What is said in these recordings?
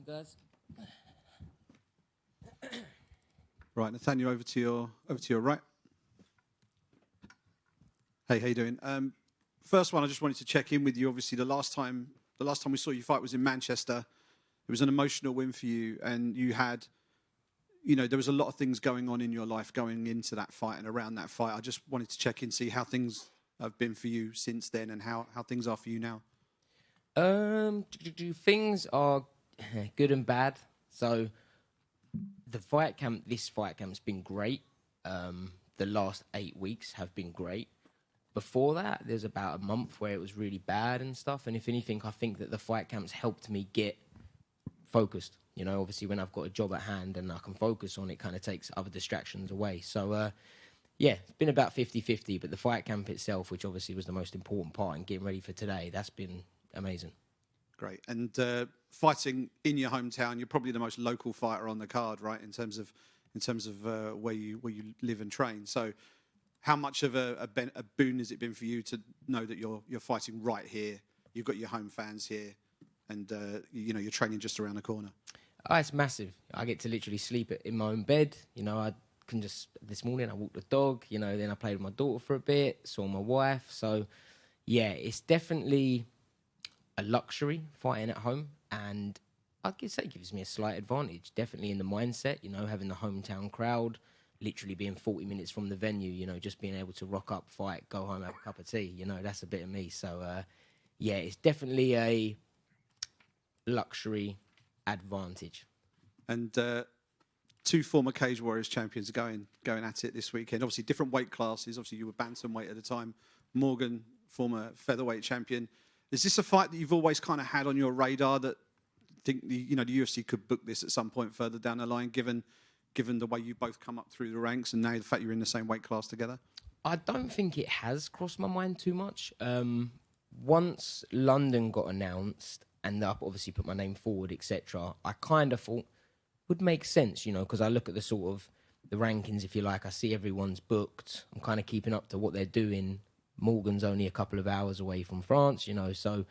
guys. Right, Nathaniel, over to your right. Hey, how you doing? First one, I just wanted to check in with you. Obviously, the last time we saw you fight was in Manchester. It was an emotional win for you, and you had, there was a lot of things going on in your life going into that fight and around that fight. I just wanted to check in, see how things have been for you since then, and how things are for you now. Things are good and bad. So this fight camp's been great. The last 8 weeks have been great. Before that, there's about a month where it was really bad and stuff. And if anything, I think that the fight camps helped me get focused. Obviously when I've got a job at hand and I can focus on it, kind of takes other distractions away. So, it's been about 50-50, but the fight camp itself, which obviously was the most important part in getting ready for today, that's been amazing. Great. And fighting in your hometown, you're probably the most local fighter on the card, right? In terms of where you live and train. So, how much of a boon has it been for you to know that you're fighting right here? You've got your home fans here, and you're training just around the corner. Oh, it's massive. I get to literally sleep in my own bed. I can this morning I walked the dog. Then I played with my daughter for a bit, saw my wife. So, yeah, it's definitely a luxury fighting at home, and I'd say it gives me a slight advantage. Definitely in the mindset, having the hometown crowd, literally being 40 minutes from the venue, just being able to rock up, fight, go home, have a cup of tea, that's a bit of me. So, it's definitely a luxury advantage. And two former Cage Warriors champions are going at it this weekend. Obviously, different weight classes. Obviously, you were bantamweight at the time. Morgan, former featherweight champion. Is this a fight that you've always kind of had on your radar, that think the UFC could book this at some point further down the line, given the way you both come up through the ranks and now the fact you're in the same weight class together? I don't think it has crossed my mind too much. Once London got announced and I obviously put my name forward, etc., I kind of thought would make sense, because I look at the sort of the rankings, if you like. I see everyone's booked. I'm kind of keeping up to what they're doing. Morgan's only a couple of hours away from France, so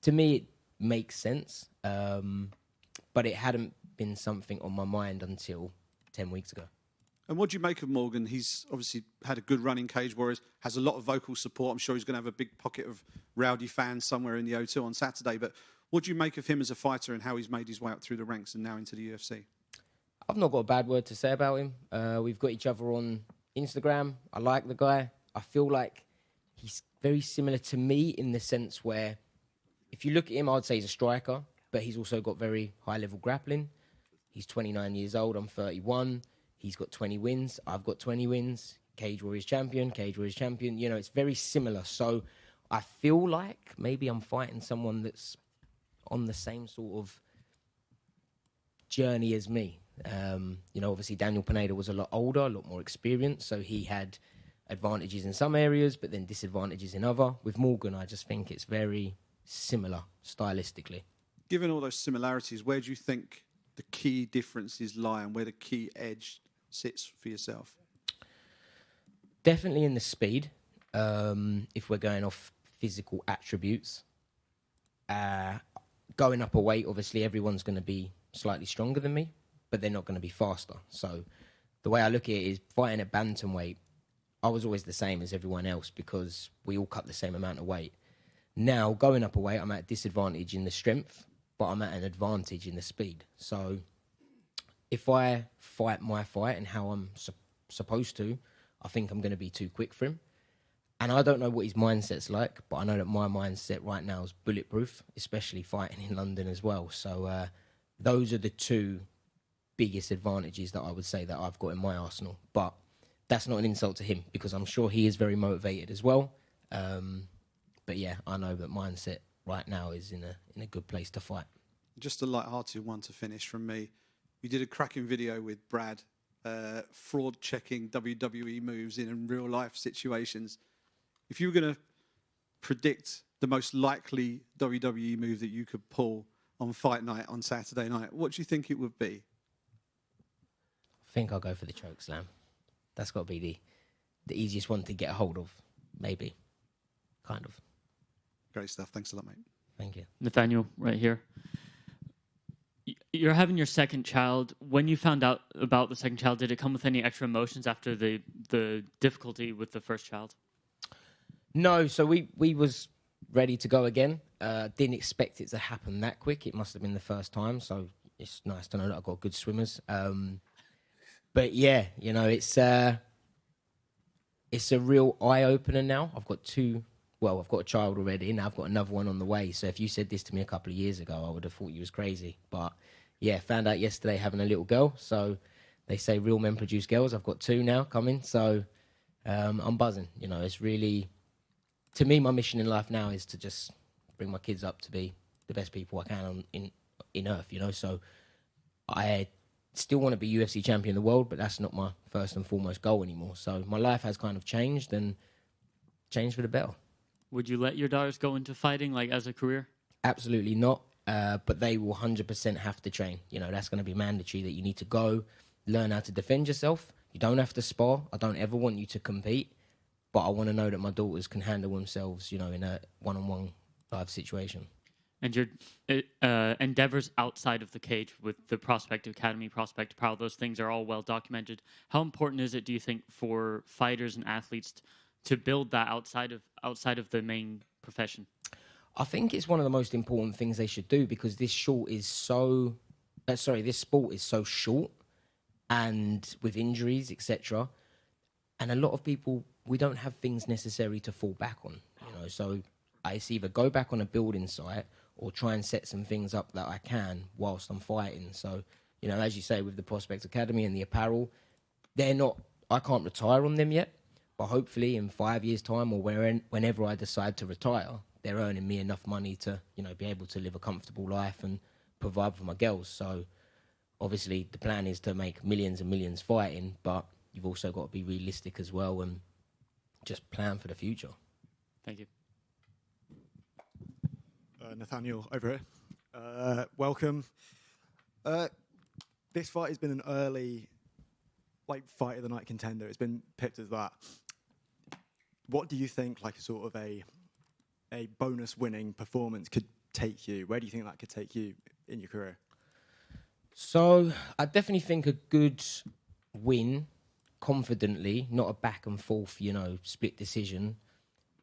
to me it makes sense. But it hadn't been something on my mind until 10 weeks ago. And what do you make of Morgan? He's obviously had a good run in Cage Warriors, has a lot of vocal support. I'm sure he's going to have a big pocket of rowdy fans somewhere in the O2 on Saturday. But what do you make of him as a fighter and how he's made his way up through the ranks and now into the UFC? I've not got a bad word to say about him. We've got each other on Instagram. I like the guy. I feel like he's very similar to me in the sense where if you look at him, I would say he's a striker, but he's also got very high-level grappling. He's 29 years old. I'm 31. He's got 20 wins. I've got 20 wins. Cage Warriors champion. It's very similar. So I feel like maybe I'm fighting someone that's on the same sort of journey as me. Obviously Daniel Pineda was a lot older, a lot more experienced, so he had advantages in some areas, but then disadvantages in other. With Morgan, I just think it's very similar stylistically. Given all those similarities, where do you think the key differences lie and where the key edge sits for yourself? Definitely in the speed, if we're going off physical attributes. Going up a weight, obviously everyone's going to be slightly stronger than me, but they're not going to be faster. So the way I look at it is fighting at bantamweight, I was always the same as everyone else because we all cut the same amount of weight. Now, going up a weight, I'm at a disadvantage in the strength, but I'm at an advantage in the speed. So if I fight my fight and how I'm supposed to, I think I'm going to be too quick for him. And I don't know what his mindset's like, but I know that my mindset right now is bulletproof, especially fighting in London as well. So those are the two biggest advantages that I would say that I've got in my arsenal. But that's not an insult to him because I'm sure he is very motivated as well. But yeah, I know that mindset right now is in a good place to fight. Just a light-hearted one to finish from me. You did a cracking video with Brad, fraud-checking WWE moves in real-life situations. If you were going to predict the most likely WWE move that you could pull on fight night on Saturday night, what do you think it would be? I think I'll go for the choke slam. That's got to be the easiest one to get a hold of, maybe. Kind of. Great stuff. Thanks a lot, mate. Thank you. Nathaniel, right here. you're having your second child. When you found out about the second child, did it come with any extra emotions after the difficulty with the first child? No, so we was ready to go again. Didn't expect it to happen that quick. It must have been the first time, so it's nice to know that I've got good swimmers. But yeah, you know, it's a real eye opener now. I've got I've got a child already, and I've got another one on the way. So if you said this to me a couple of years ago, I would have thought you was crazy. But yeah, found out yesterday having a little girl. So they say real men produce girls. I've got 2 now coming. So I'm buzzing. You know, it's really, to me, my mission in life now is to just bring my kids up to be the best people I can in Earth, you know. So I still want to be UFC champion of the world, but that's not my first and foremost goal anymore. So my life has kind of changed, and changed for the better. Would you let your daughters go into fighting, like, as a career? Absolutely not. But they will 100% have to train. You know, that's going to be mandatory, that you need to go, learn how to defend yourself. You don't have to spar. I don't ever want you to compete. But I want to know that my daughters can handle themselves, you know, in a one-on-one live situation. And your endeavors outside of the cage with the Prospect Academy, Prospect Apparel, those things are all well documented. How important is it, do you think, for fighters and athletes to build that outside of the main profession? I think it's one of the most important things they should do, because this sport is so short, and with injuries, etc. And a lot of people, we don't have things necessary to fall back on, you know. So I either go back on a building site or try and set some things up that I can whilst I'm fighting. So, you know, as you say, with the Prospect Academy and the apparel, I can't retire on them yet, but hopefully in 5 years' time, or whenever I decide to retire, they're earning me enough money to, you know, be able to live a comfortable life and provide for my girls. So obviously the plan is to make millions and millions fighting, but you've also got to be realistic as well and just plan for the future. Thank you. Nathaniel over here. Welcome. This fight has been an early, fight of the night contender. It's been picked as that. What do you think, a sort of a bonus winning performance could take you? Where do you think that could take you in your career? So I definitely think a good win, confidently, not a back and forth, you know, split decision,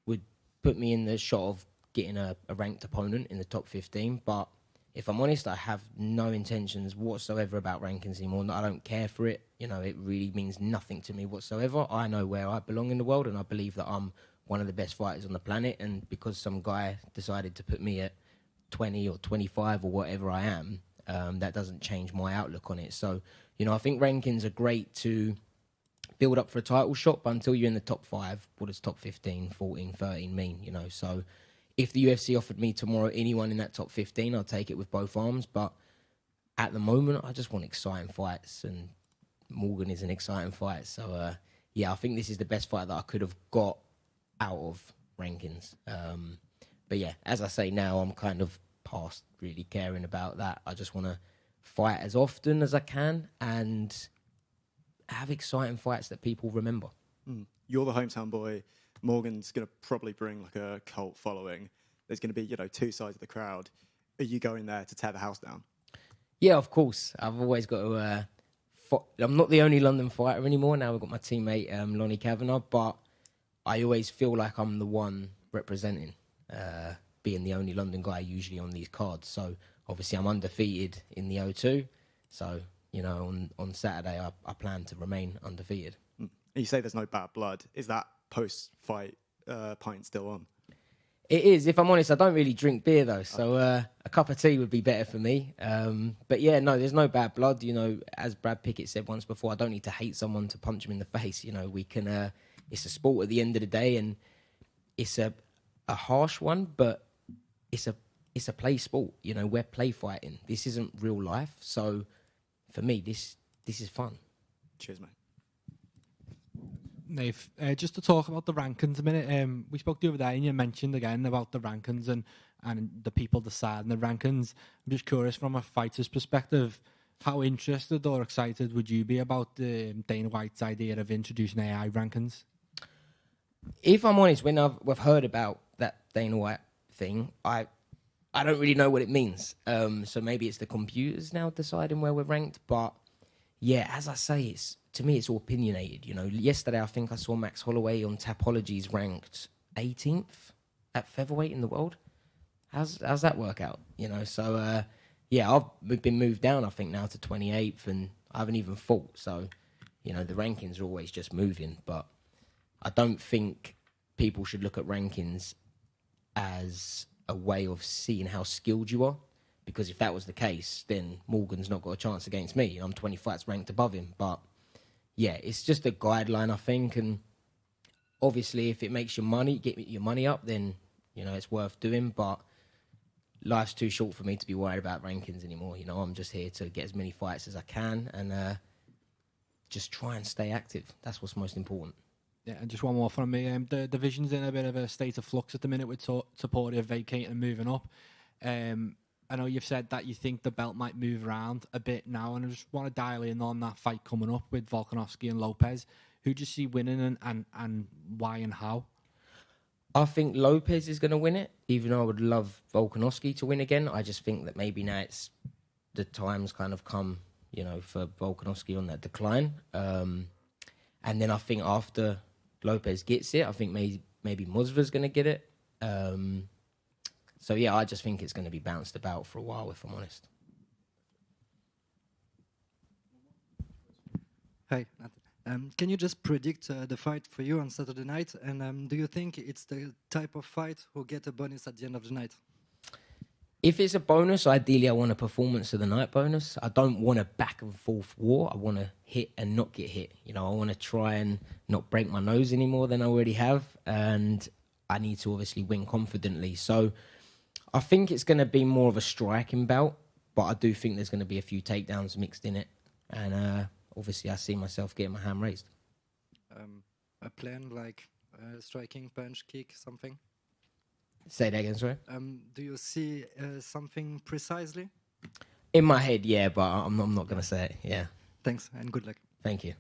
would put me in the shot of getting a ranked opponent in the top 15. But if I'm honest, I have no intentions whatsoever about rankings anymore. I don't care for it. You know, it really means nothing to me whatsoever. I know where I belong in the world, and I believe that I'm one of the best fighters on the planet. And because some guy decided to put me at 20 or 25 or whatever I am, that doesn't change my outlook on it. So, you know, I think rankings are great to build up for a title shot, but until you're in the top 5, what does top 15, 14, 13 mean, you know? So if the UFC offered me tomorrow anyone in that top 15, I'll take it with both arms. But at the moment, I just want exciting fights, and Morgan is an exciting fight. So, yeah, I think this is the best fight that I could have got out of rankings. But, yeah, as I say now, I'm kind of past really caring about that. I just want to fight as often as I can and have exciting fights that people remember. You're the hometown boy. Morgan's going to probably bring a cult following. There's going to be, 2 sides of the crowd. Are you going there to tear the house down? Yeah, of course. I've always got to... I'm not the only London fighter anymore. Now we've got my teammate, Lonnie Kavanagh, but I always feel like I'm the one representing, being the only London guy usually on these cards. So obviously I'm undefeated in the O2. So, you know, on Saturday I plan to remain undefeated. You say there's no bad blood. Is that post-fight pint still on? It is. If I'm honest, I don't really drink beer though, so a cup of tea would be better for me. But yeah, no, there's no bad blood. You know, as Brad Pickett said once before, I don't need to hate someone to punch him in the face. You know, we can. It's a sport at the end of the day, and it's a harsh one, but it's a play sport. You know, we're play fighting. This isn't real life, so for me, this is fun. Cheers, mate. Nave, just to talk about the rankings a minute, we spoke the other day and you mentioned again about the rankings and the people deciding the rankings. I'm just curious, from a fighter's perspective, how interested or excited would you be about Dana White's idea of introducing AI rankings? If I'm honest, when I've heard about that Dana White thing, I I don't really know what it means. So maybe it's the computers now deciding where we're ranked. But yeah, as I say, to me it's all opinionated. You know, yesterday I think I saw Max Holloway on Tapology's ranked 18th at featherweight in the world. How's that work out? You know, so yeah, I've been moved down I think now to 28th, and I haven't even fought. So you know, the rankings are always just moving. But I don't think people should look at rankings as a way of seeing how skilled you are, because if that was the case, then Morgan's not got a chance against me. I'm 20 fights ranked above him. But yeah, it's just a guideline, I think, and obviously if it makes your money, get your money up, then you know it's worth doing. But life's too short for me to be worried about rankings anymore. You know, I'm just here to get as many fights as I can and just try and stay active. That's what's most important. Yeah, and just one more from me. The division's in a bit of a state of flux at the minute with Taporia vacating and moving up. I know you've said that you think the belt might move around a bit now, and I just want to dial in on that fight coming up with Volkanovski and Lopez. Who do you see winning and why and how? I think Lopez is going to win it, even though I would love Volkanovski to win again. I just think that maybe now the time's kind of come, you know, for Volkanovski on that decline. And then I think after Lopez gets it, I think maybe Musva's going to get it. So yeah, I just think it's going to be bounced about for a while, if I'm honest. Hi, can you just predict the fight for you on Saturday night? And do you think it's the type of fight who get a bonus at the end of the night? If it's a bonus, ideally I want a performance of the night bonus. I don't want a back and forth war. I want to hit and not get hit. You know, I want to try and not break my nose any more than I already have. And I need to obviously win confidently. So I think it's going to be more of a striking bout, but I do think there's going to be a few takedowns mixed in it. And obviously I see myself getting my hand raised. A plan like striking, punch, kick, something? Say that again, sorry? Do you see something precisely? In my head, yeah, but I'm not going to say it. Yeah. Thanks and good luck. Thank you.